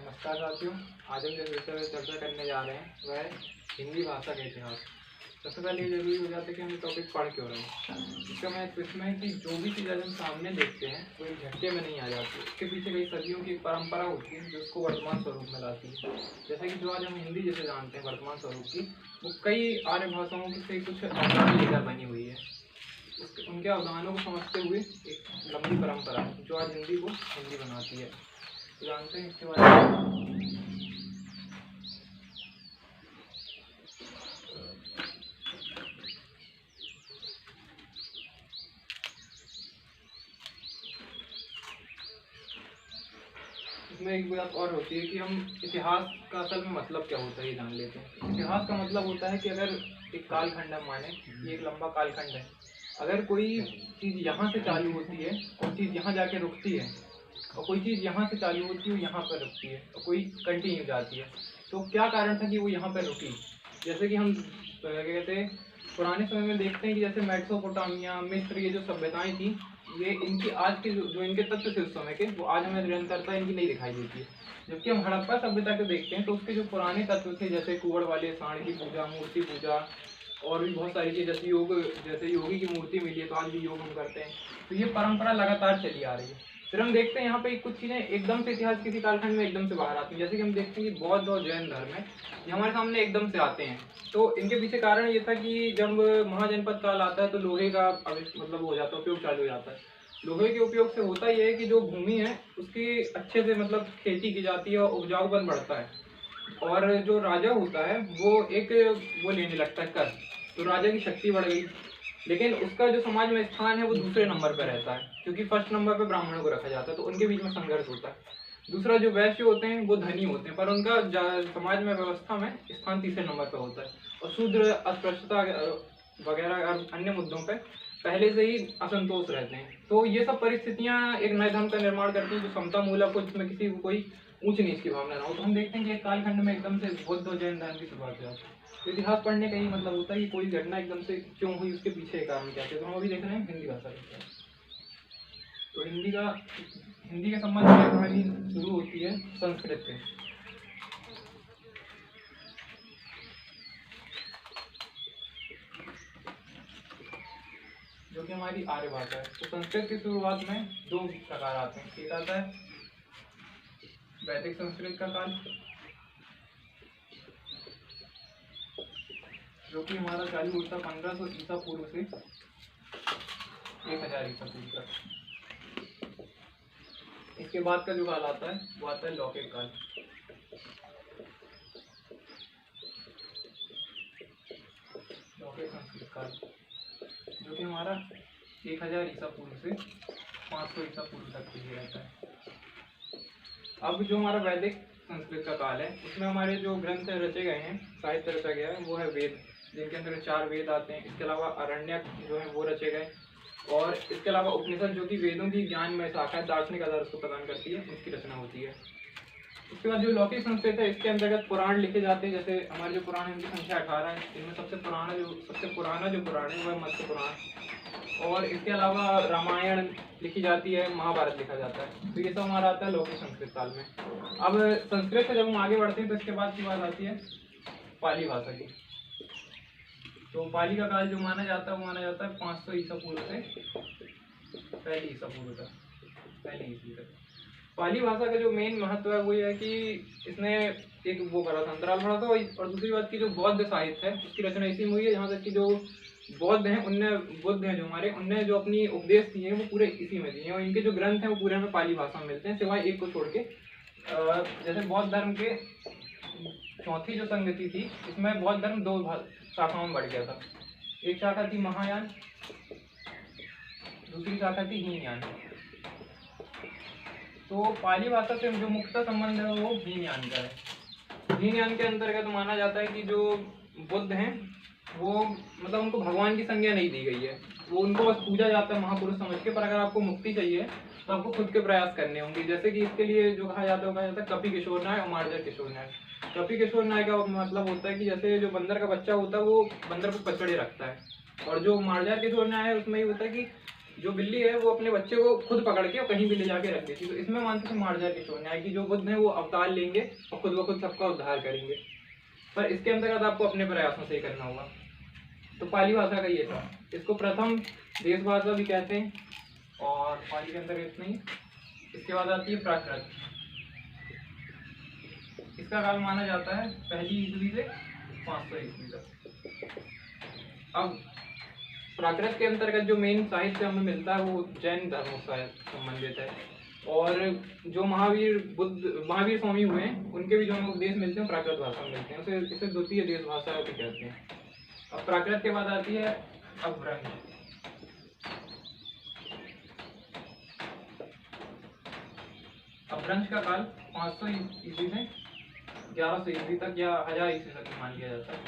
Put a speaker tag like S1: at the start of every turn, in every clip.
S1: नमस्कार साथियों। आज हम जिस विषय पर चर्चा करने जा रहे हैं वह है हिंदी भाषा का इतिहास। सबसे पहले ये जरूरी हो जाता है कि हम ये टॉपिक पढ़ क्यों रहे हैं। इसका महत्व इसमें है कि जो भी चीज़ आज हम सामने देखते हैं वो एक झटके में नहीं आ जाती, उसके पीछे कई सदियों की एक परंपरा होती है जो उसको वर्तमान स्वरूप में लाती है। जैसे कि जो आज हम हिंदी जैसे जानते हैं वर्तमान स्वरूप की, वो कई आर्य भाषाओं से कुछ अवदान लेकर बनी हुई है। उनके अवदानों को समझते हुए एक लंबी परंपरा है जो आज हिंदी को हिंदी बनाती है। जानते हैं इसके बारे में। इसमें एक बात और होती है कि हम इतिहास का असल में मतलब क्या होता है ये जान लेते हैं। इतिहास का मतलब होता है कि अगर एक कालखंड हम माने, ये एक लंबा कालखंड है, अगर कोई चीज़ यहाँ से चालू होती है और चीज़ यहाँ जाके रुकती है, और कोई चीज़ यहाँ से चालू होती है और यहाँ पर रुकती है, और कोई कंटिन्यू जाती है, तो क्या कारण था कि वो यहाँ पर रुकी। जैसे कि हम क्या कहते हैं, पुराने समय में देखते हैं कि जैसे मेसोपोटामिया, मिस्र, ये जो सभ्यताएं थी, ये इनकी आज के जो इनके तत्व थे उस समय के, वो आज हमें निरंतरता इनकी नहीं दिखाई देती है। जबकि हम हड़प्पा सभ्यता को देखते हैं तो उसके जो पुराने तत्व थे, जैसे कुंवर वाले सांड की पूजा, मूर्ति पूजा, और भी बहुत सारी चीज़, जैसे योगी की मूर्ति मिली है तो आज भी योग हम करते हैं। तो ये परंपरा लगातार चली आ रही है। फिर हम देखते हैं यहाँ पे कुछ चीज़ें एकदम से इतिहास किसी कालखंड में एकदम से बाहर आती हैं। जैसे कि हम देखते हैं कि बौद्ध और जैन धर्म है, ये हमारे सामने एकदम से आते हैं। तो इनके पीछे कारण ये था कि जब महाजनपद काल आता है तो लोहे का मतलब हो जाता है, उपयोग चालू हो जाता है। लोहे के उपयोग से होता यह है कि जो भूमि है उसकी अच्छे से मतलब खेती की जाती है और उपजाऊपन बढ़ता है, और जो राजा होता है वो लेने लगता है कर, तो राजा की शक्ति बढ़ गई। लेकिन उसका जो समाज में स्थान है वो दूसरे नंबर पर रहता है, क्योंकि फर्स्ट नंबर पर ब्राह्मणों को रखा जाता है, तो उनके बीच में संघर्ष होता है। दूसरा, जो वैश्य होते हैं वो धनी होते हैं, पर उनका समाज में व्यवस्था में स्थान तीसरे नंबर पर होता है। और शूद्र, अस्पृश्यता वगैरह और अन्य मुद्दों पर पहले से ही असंतोष रहते हैं। तो ये सब परिस्थितियां एक नए धर्म का निर्माण करती हैं जो समता मूलक हो, जिसमें किसी को कोई ऊंच नीच की भावना ना हो। तो हम देखते हैं कि एक कालखंड में एकदम से बौद्ध और जैन धर्म की शुरुआत हो जाती है। तो इतिहास पढ़ने का यही मतलब होता है कि कोई घटना एकदम से क्यों हुई, उसके पीछे कारण क्या थे। तो हम अभी देख रहे हैं हिंदी भाषा का। तो हिंदी के संबंध में कहानी शुरू होती है संस्कृत से। जो कि हमारी आर्य भाषा है। तो संस्कृत की शुरुआत में दो प्रकार आते हैं। एक आता है वैदिक संस्कृत का काल, जो कि हमारा चालू होता है 1500 ईसा पूर्व से 1000 ईसा पूर्व तक। इसके बाद का जो काल आता है वो आता है लौकिक काल। लौकिक संस्कृत काल, जो कि हमारा 1000 ईसा पूर्व से 500 ईसा पूर्व तक के लिए रहता है। अब जो हमारा वैदिक संस्कृत का काल है, उसमें हमारे जो ग्रंथ रचे गए हैं, साहित्य रचा गया है, वो है वेद, जिनके अंदर 4 वेद आते हैं। इसके अलावा अरण्यक जो है वो रचे गए, और इसके अलावा उपनिषद, जो कि वेदों की ज्ञान में शाखा, दार्शनिक आधार उसको प्रदान करती है, उसकी रचना होती है। उसके बाद जो लौकिक संस्कृत है, इसके अंतर्गत पुराण लिखे जाते हैं। जैसे हमारे जो पुराण है उनकी संख्या 18 है। इनमें सबसे पुराना जो पुराण है वो है मत्स्य पुराण, और इसके अलावा रामायण लिखी जाती है, महाभारत लिखा जाता है। तो ये सब हमारा आता है लौकिक संस्कृत काल में। अब संस्कृत से जब हम आगे बढ़ते हैं तो इसके बाद की बात आती है पाली भाषा की। तो पाली का काल जो माना जाता है वो माना जाता है 500 ईसा पूर्व से पहली ईसा पूर्व तक, पहली ईस्वी तक। पाली भाषा का जो मेन महत्व है वो ये है कि इसने एक वो करा था, अंतराल भरा था। और दूसरी बात की जो बौद्ध साहित्य है उसकी रचना इसी में हुई है। यहाँ तक कि जो बुद्ध हैं जो हमारे, उनने जो अपनी उपदेश दिए हैं वो पूरे इसी में दिए हैं, और इनके जो ग्रंथ हैं वो पूरे हमें पाली भाषा में मिलते हैं, सिवाय एक को छोड़ के। जैसे बौद्ध धर्म के चौथी जो संगति थी, इसमें बौद्ध धर्म 2 शाखाओं में बढ़ गया था। एक शाखा थी महायान, दूसरी शाखा थी हीनयान। तो पाली भाषा से जो मुख्य संबंध है वो हीनयान का है। हीनयान के अंतर्गत माना जाता है कि जो बुद्ध हैं वो मतलब उनको भगवान की संज्ञा नहीं दी गई है, वो उनको बस पूजा जाता है महापुरुष समझ के। पर अगर आपको मुक्ति चाहिए तो आपको खुद के प्रयास करने होंगे। जैसे कि इसके लिए जो कहा जाता है कपि किशोर न्याय और मार्जर किशोर न्याय। कपि किशोर न्याय का मतलब होता है कि जैसे जो बंदर का बच्चा होता है वो बंदर को पचड़े रखता है, और जो मार्जर किशोर न्याय है उसमें ये होता है कि जो बिल्ली है वो अपने बच्चे को खुद पकड़ के कहीं भी ले जाके रख देती है। तो इसमें मानते हैं मार्जर की न्याय की जो बुद्ध है वो अवतार लेंगे और खुद ब खुद सबका उद्धार करेंगे, पर इसके अंतर्गत आपको अपने प्रयासों से ही करना होगा। तो पाली भाषा का ये था। इसको प्रथम देश भाषा भी कहते हैं और पाली के अंतर्गत इतना ही। इसके बाद आती है प्राकृत। इसका काल माना जाता है 1 ईस्वी से 500 ईस्वी तक। अब प्राकृत के अंतर्गत जो मेन साहित्य हमें मिलता है वो जैन धर्म से संबंधित है, और जो महावीर स्वामी हुए हैं उनके भी जो हमें उपदेश मिलते हैं प्राकृत भाषा में मिलते हैं, इसे द्वितीय देश भाषा भी कहते हैं। अब प्राकृत के बाद आती है अपभ्रंश। अपभ्रंश का काल 500 ईस्वी से 1100 ईस्वी तक या 1000 ईस्वी तक मान लिया जाता है।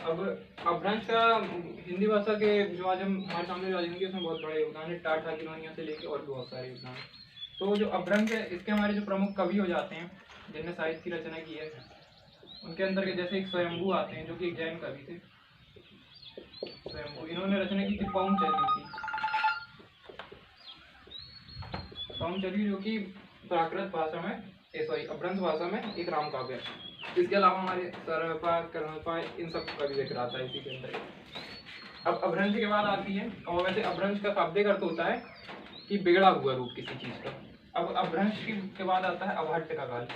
S1: अब अपभ्रंश का हिंदी भाषा के जो आज हम हमारे सामने राजेंगे उसमें बहुत बड़ा योगदान है, टाटा किनोनिया से लेकर और भी बहुत सारे योगदान। तो जो अपभ्रंश है इसके हमारे जो प्रमुख कवि हो जाते हैं जिन्होंने साहित्य की रचना की है, उनके अंतर्गत जैसे एक स्वयंभू आते हैं जो कि एक जैन कवि थे। स्वयंभू इन्होंने रचना की थी पांचजलि की। पांचजलि जो कि प्राकृत भाषा में अपभ्रंश भाषा में एक राम काव्य है। इसके अलावा हमारे सरपा कर्मपा इन सब का भी जिक्र आता है इसी के अंदर। अब अपभ्रंश के बाद आती है, और वैसे अपभ्रंश का शाब्दिक अर्थ होता है कि बिगड़ा हुआ रूप किसी चीज का। अब अपभ्रंश के बाद आता है अवहट्ट का काल।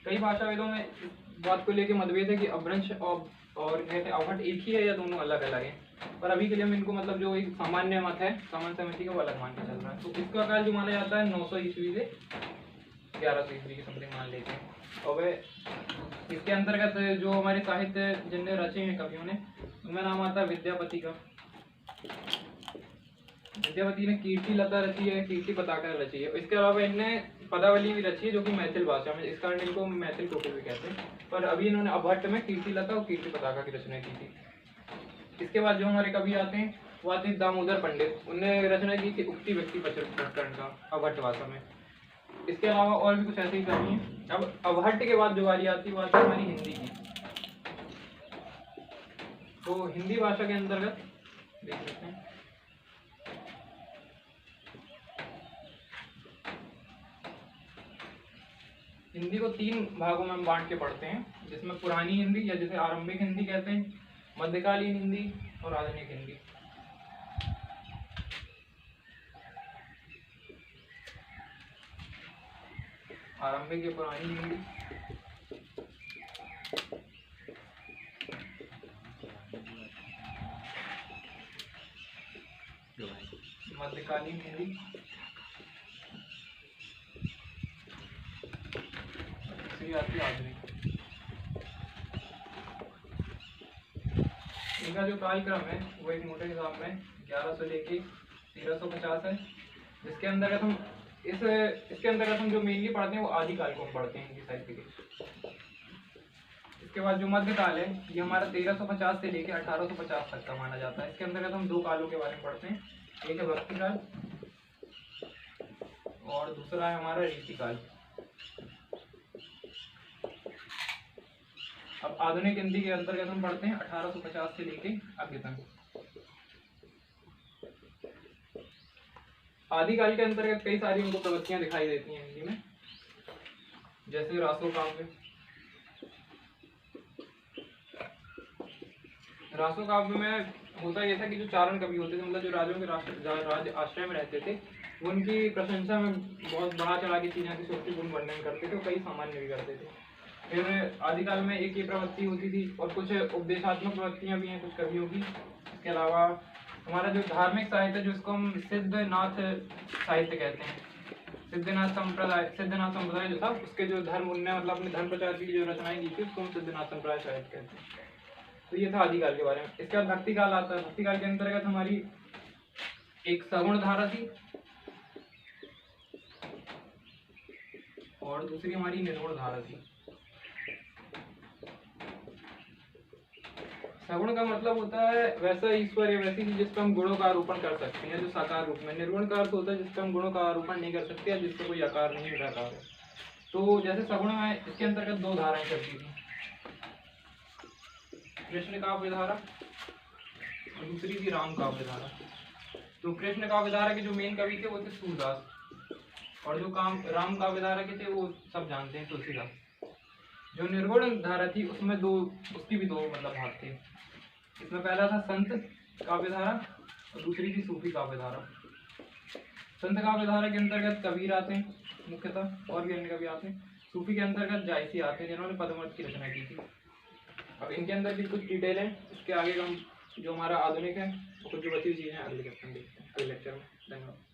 S1: कई भाषाविदों में इस बात को लेकर मतभेद है कि अपभ्रंश और कहते हैं अवहट्ट एक ही है या दोनों अलग अलग हैं, पर अभी के लिए हम इनको मतलब जो एक सामान्य मत है सामान्य समिति का वो अलग मान के चल रहा है। तो इसका काल जो माना जाता है 900 ईस्वी से 1100 ईस्वी की समथिंग मान लेते हैं। और वह इसके अंतर्गत जो हमारे साहित्य जिनने रचे हैं कवियों ने, उनमें नाम आता है विद्यापति का। विद्यापति ने कीर्ति लता रची है, कीर्ति पताका रची है। इसके अलावा इनने पदावली भी रची है जो कि मैथिल भाषा में, इस कारण इनको मैथिल टोपी भी कहते हैं। पर अभी इन्होंने अवहट्ट में कीर्ति लता और कीर्ति पताका की रचना की थी। इसके बाद जो हमारे कवि आते हैं वो आते हैं दामोदर पंडित। उनने रचना की थी उक्ति व्यक्ति प्रकरण का अवहट्ट भाषा में। इसके अलावा और भी कुछ ऐसे ही कवि हैं। अब अवहट्ट के बाद जो वाली आती है वो आती है हमारी हिंदी की। तो हिंदी भाषा के अंतर्गत देख सकते हैं हिंदी को 3 भागों में हम बांट के पढ़ते हैं, जिसमें पुरानी हिंदी या जिसे आरंभिक हिंदी कहते हैं, मध्यकालीन हिंदी और आधुनिक हिंदी। आरंभिक या पुरानी हिंदी, मध्यकालीन हिंदी, आती है आधुनिक। इनका जो कालक्रम है वो एक मोटे हिसाब में 1100 लेके 1350 है, जिसके अंतर्गत हम इसके अंतर्गत हम जो मेनली पढ़ते हैं वो आदिकाल को हम पढ़ते हैं हिंदी साहित्य के। इसके बाद जो मध्यकाल है ये हमारा 1350 से लेके 1850 तक का माना जाता है। इसके अंतर्गत हम 2 कालों के बारे में पढ़ते हैं, एक है भक्ति काल और दूसरा है हमारा रीति काल। अब आधुनिक हिंदी के अंतर्गत हम पढ़ते हैं 1850 से लेके आगे तक। आदिकाल के अंतर्गत कई सारी उनको प्रवृत्तियां दिखाई देती हैं हिंदी में, जैसे रासो काव्य। रासो काव्य में होता यह था कि जो चारण कवि होते थे, मतलब जो राजाओं के राज आश्रय में रहते थे, वो उनकी प्रशंसा में बहुत बढ़ा चढ़ा के चीज़ों की सोचपूर्ण वर्णन करते थे और कई सामान्य भी करते थे। फिर आदिकाल में एक ये प्रवृत्ति होती थी और कुछ उपदेशात्मक प्रवृत्तियां भी हैं कुछ कवियों की। इसके अलावा हमारा जो धार्मिक साहित्य जिसको हम सिद्धनाथ साहित्य कहते हैं, सिद्धनाथ संप्रदाय जो था उसके जो धर्म उनने मतलब अपने धर्म प्रचार की जो रचनाएं की थी उसको हम सिद्धनाथ संप्रदाय साहित्य कहते हैं। तो ये था आदिकाल के बारे में। इसके बाद भक्ति काल आता है। भक्ति काल के अंतर्गत हमारी एक सगुण धारा थी और दूसरी हमारी निर्गुण धारा थी। सगुण का मतलब होता है वैसा ईश्वर या वैसी चीज जिसका हम गुणों का आरोपण कर सकते हैं जो साकार रूप में। निर्गुण का अर्थ होता है जिसका हम गुणों का आरोपण नहीं कर सकते या जिसका कोई आकार नहीं निराकार है। तो जैसे सगुण में इसके अंतर्गत 2 धाराएं चलती थी, कृष्ण काव्य धारा और दूसरी थी राम काव्यधारा। तो कृष्ण काव्यधारा के जो मेन कवि थे वो थे सूरदास, और जो राम काव्यधारा के थे वो सब जानते हैं, तुलसीदास। जो निर्गुण धारा थी उसमें उसकी भी दो मतलब भाग थे। इसमें पहला था संत काव्यधारा और दूसरी थी सूफी काव्यधारा। संत काव्यधारा के अंतर्गत कबीर आते हैं मुख्यतः, और भी अन्य कवि आते हैं। सूफी के अंतर्गत जायसी आते हैं जिन्होंने पदमत की रचना की थी। अब इनके अंदर भी कुछ डिटेल है, इसके आगे हम जो हमारा आधुनिक है, कुछ जो बची हुई चीज़ें अगले लेक्चर में देखते हैं, अगले लेक्चर में। धन्यवाद।